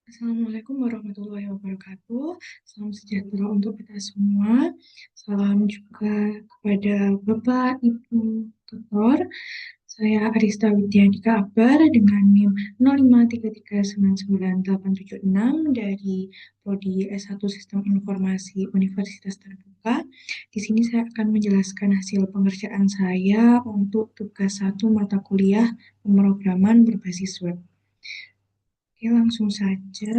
Assalamualaikum warahmatullahi wabarakatuh. Salam sejahtera untuk kita semua. Salam juga kepada Bapak, Ibu, Tutor. Saya Arista Widyadika Akbar dengan NIM 053399876 dari Prodi S1 Sistem Informasi Universitas Terbuka. Di sini saya akan menjelaskan hasil pengerjaan saya untuk tugas satu mata kuliah pemrograman berbasis web. Oke, langsung saja.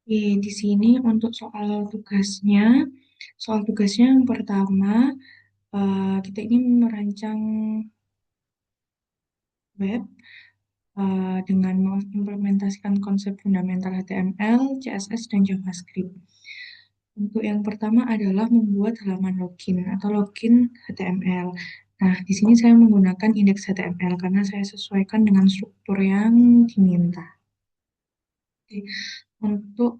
Di sini untuk soal tugasnya yang pertama, kita ini merancang web dengan mengimplementasikan konsep fundamental HTML, CSS, dan JavaScript. Untuk yang pertama adalah membuat halaman login atau login HTML. Nah, di sini saya menggunakan indeks HTML karena saya sesuaikan dengan struktur yang diminta. Oke, untuk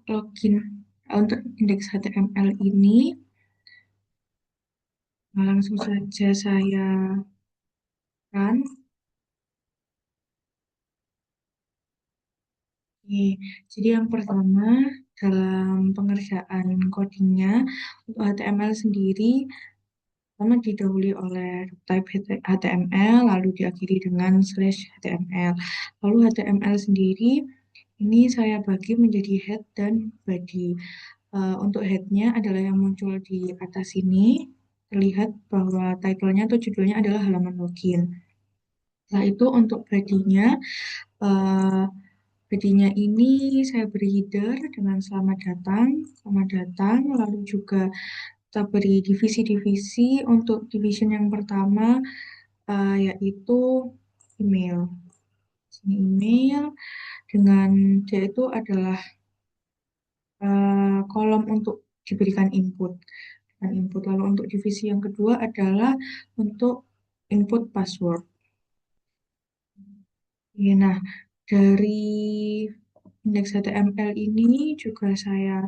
indeks HTML ini, langsung saja saya run. Oke, jadi yang pertama dalam pengerjaan codingnya untuk HTML sendiri, pertama didahului oleh type HTML, lalu diakhiri dengan slash HTML. Lalu HTML sendiri ini saya bagi menjadi head dan body. Untuk headnya adalah yang muncul di atas ini, terlihat bahwa title-nya atau judulnya adalah halaman login. Setelah itu untuk body-nya, eh, body-nya ini saya beri header dengan selamat datang, lalu juga kita beri divisi-divisi. Untuk division yang pertama yaitu email. Sini email dengan dia itu adalah kolom untuk diberikan input. Dan input. Lalu untuk divisi yang kedua adalah untuk input password. Ya, nah, dari indeks HTML ini juga saya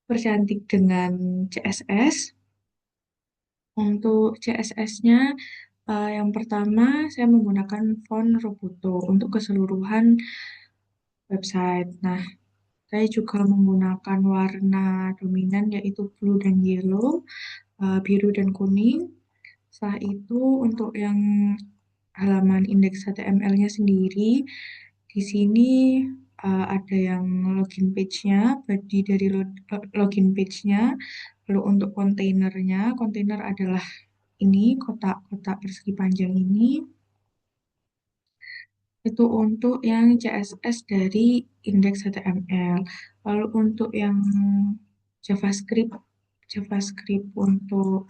percantik dengan CSS. Untuk CSS-nya, yang pertama saya menggunakan font Roboto untuk keseluruhan website. Nah, saya juga menggunakan warna dominan yaitu blue dan yellow, biru dan kuning. Setelah itu untuk yang halaman indeks HTML-nya sendiri, di sini ada yang login page-nya, body dari login page-nya. Lalu untuk kontainernya, kontainer adalah ini, kotak-kotak persegi panjang ini. Itu untuk yang CSS dari indeks HTML. Lalu untuk yang JavaScript, JavaScript untuk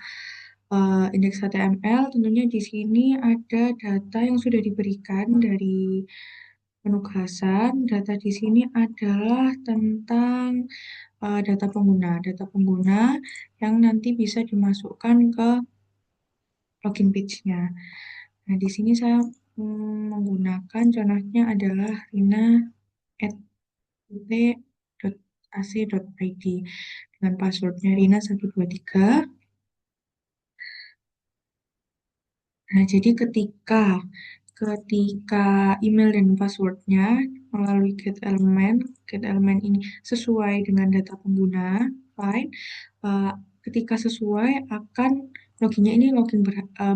indeks HTML, tentunya di sini ada data yang sudah diberikan dari penugasan. Data di sini adalah tentang data pengguna. Data pengguna yang nanti bisa dimasukkan ke login page-nya. Nah, di sini saya menggunakan contohnya adalah rina@ut.ac.id dengan passwordnya rina123. Nah, jadi ketika email dan passwordnya melalui get element ini sesuai dengan data pengguna, fine. Eh, Ketika sesuai akan loginnya ini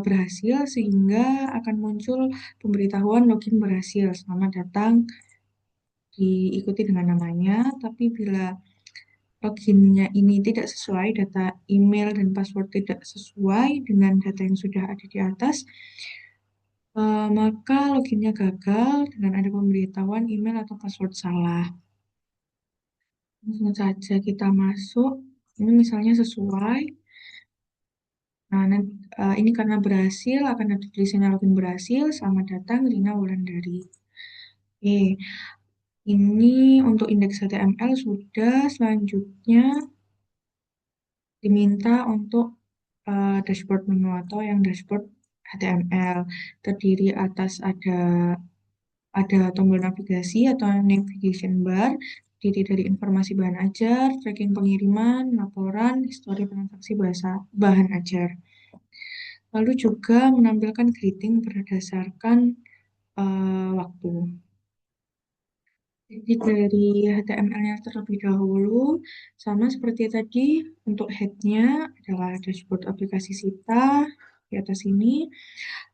berhasil sehingga akan muncul pemberitahuan login berhasil. Selamat datang, diikuti dengan namanya. Tapi bila loginnya ini tidak sesuai, data email dan password tidak sesuai dengan data yang sudah ada di atas, maka loginnya gagal dengan ada pemberitahuan email atau password salah. Langsung saja kita masuk. Ini misalnya sesuai. Nah, ini karena berhasil, akan ada tulisannya login berhasil. Selamat datang, Lina Wulandari. Oke, ini untuk indeks HTML sudah. Selanjutnya diminta untuk dashboard menu atau yang dashboard HTML. Terdiri atas ada tombol navigasi atau navigation bar, terdiri dari informasi bahan ajar, tracking pengiriman, laporan, histori transaksi bahan ajar. Lalu juga menampilkan greeting berdasarkan waktu. Jadi dari HTML-nya terlebih dahulu, sama seperti tadi, untuk head-nya adalah dashboard aplikasi Sita di atas ini.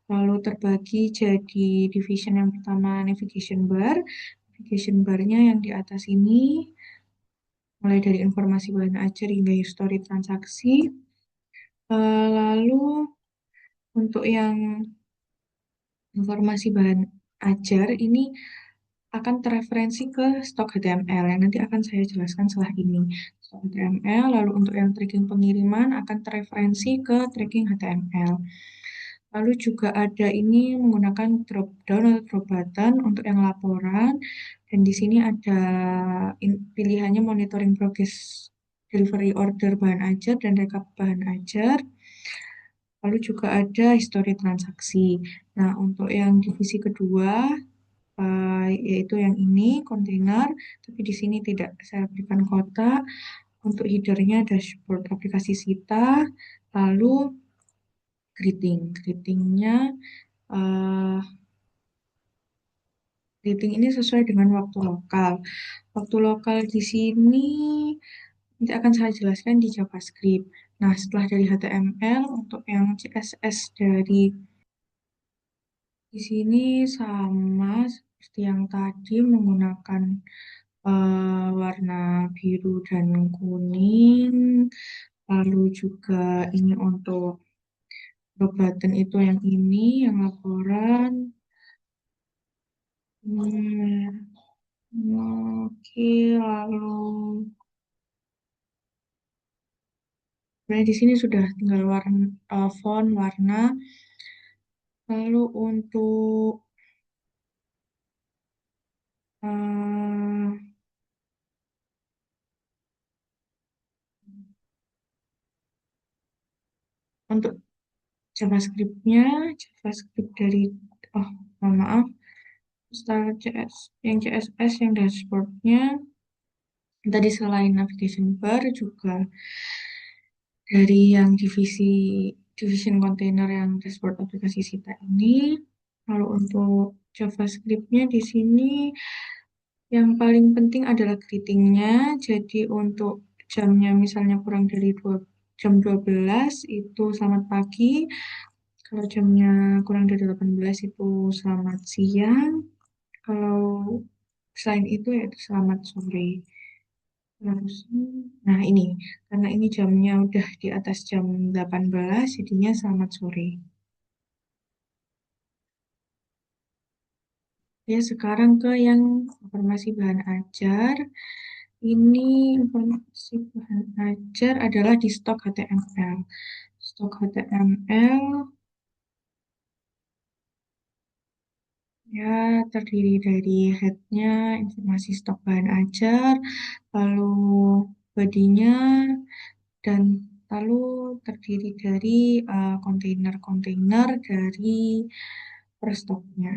Lalu terbagi jadi division yang pertama navigation bar. Navigation bar-nya yang di atas ini, mulai dari informasi bahan ajar hingga history transaksi. Lalu untuk yang informasi bahan ajar ini akan terreferensi ke stok HTML yang nanti akan saya jelaskan setelah ini. Stok HTML, lalu untuk yang tracking pengiriman akan terreferensi ke tracking HTML. Lalu juga ada ini menggunakan drop down atau drop button untuk yang laporan. Dan di sini ada pilihannya monitoring progress delivery order bahan ajar dan rekap bahan ajar. Lalu juga ada histori transaksi. Nah, untuk yang divisi kedua, yaitu yang ini kontainer, tapi di sini tidak saya berikan kotak. Untuk headernya dashboard aplikasi Sita, lalu greetingnya eh, greeting ini sesuai dengan waktu lokal. Waktu lokal di sini nanti akan saya jelaskan di JavaScript. Nah, setelah dari HTML untuk yang CSS dari di sini sama seperti yang tadi menggunakan warna biru dan kuning. Lalu juga ini untuk button itu yang ini, yang laporan. Hmm, oke, lalu sebenarnya di sini sudah tinggal warna font, warna. Lalu eh, untuk JavaScript dari oh mohon maaf, style CS yang CSS yang dashboardnya tadi selain navigation bar juga dari yang division container yang dashboard aplikasi Sita ini. Lalu untuk JavaScript-nya di sini yang paling penting adalah greeting-nya. Jadi untuk jamnya misalnya kurang dari jam 12 itu selamat pagi. Kalau jamnya kurang dari 18 itu selamat siang. Kalau selain itu yaitu selamat sore. Terus, nah ini, karena ini jamnya udah di atas jam 18, jadinya selamat sore. Ya, sekarang ke yang informasi bahan ajar. Ini informasi bahan ajar adalah di stok HTML. Stok HTML ya terdiri dari headnya, informasi stok bahan ajar, lalu bodinya, dan lalu terdiri dari kontainer-kontainer dari per stoknya.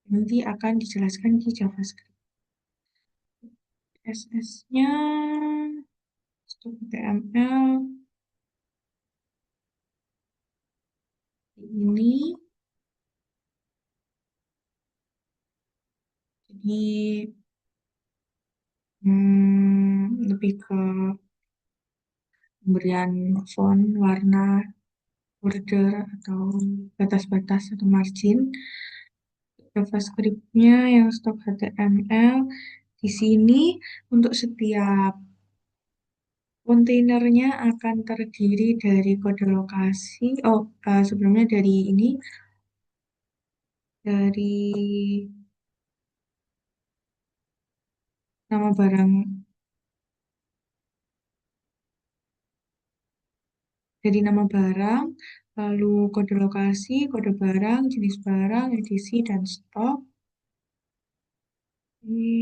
Nanti akan dijelaskan di JavaScript. CSS-nya, stok HTML, ini jadi lebih ke pemberian font, warna, border, atau batas-batas atau margin. JavaScript-nya yang stok HTML di sini untuk setiap kontainernya akan terdiri dari kode lokasi. Oh, sebelumnya dari ini dari nama barang, dari nama barang, lalu kode lokasi, kode barang, jenis barang, edisi, dan stok. Ini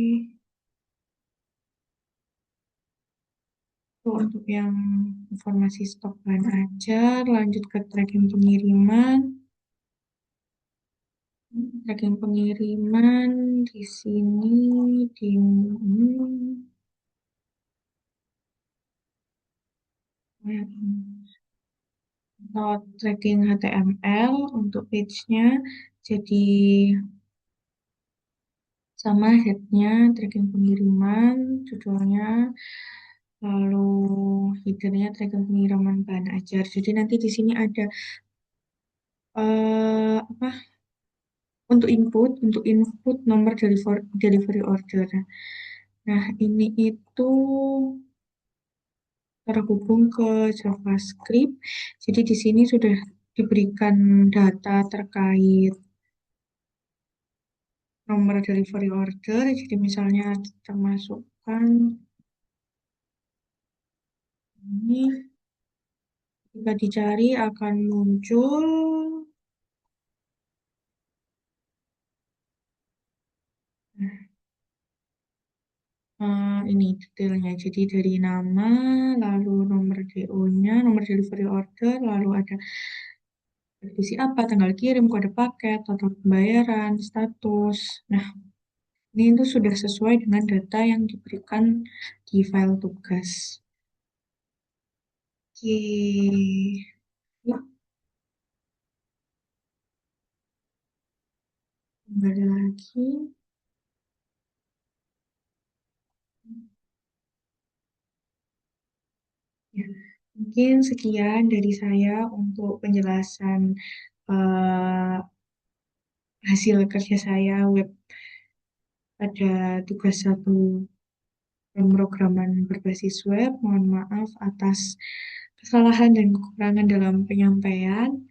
tuh untuk yang informasi stok bahan ajar, lanjut ke tracking pengiriman. Tracking pengiriman di sini di Not tracking HTML untuk page-nya. Jadi sama headnya tracking pengiriman, judulnya, lalu headernya tracking pengiriman bahan ajar. Jadi nanti di sini ada apa untuk input nomor delivery order. Nah, ini itu terhubung ke JavaScript. Jadi di sini sudah diberikan data terkait nomor delivery order. Jadi misalnya kita masukkan ini, jika dicari akan muncul ini detailnya. Jadi dari nama, lalu nomor DO-nya, nomor delivery order, lalu ada divisi apa, tanggal kirim, kode paket, total pembayaran, status. Nah, ini itu sudah sesuai dengan data yang diberikan di file tugas. Oke, ya, kembali lagi. Ya, mungkin sekian dari saya untuk penjelasan eh, hasil kerja saya web pada tugas satu pemrograman berbasis web. Mohon maaf atas kesalahan dan kekurangan dalam penyampaian.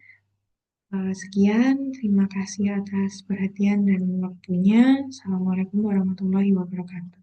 Sekian, terima kasih atas perhatian dan waktunya. Assalamualaikum warahmatullahi wabarakatuh.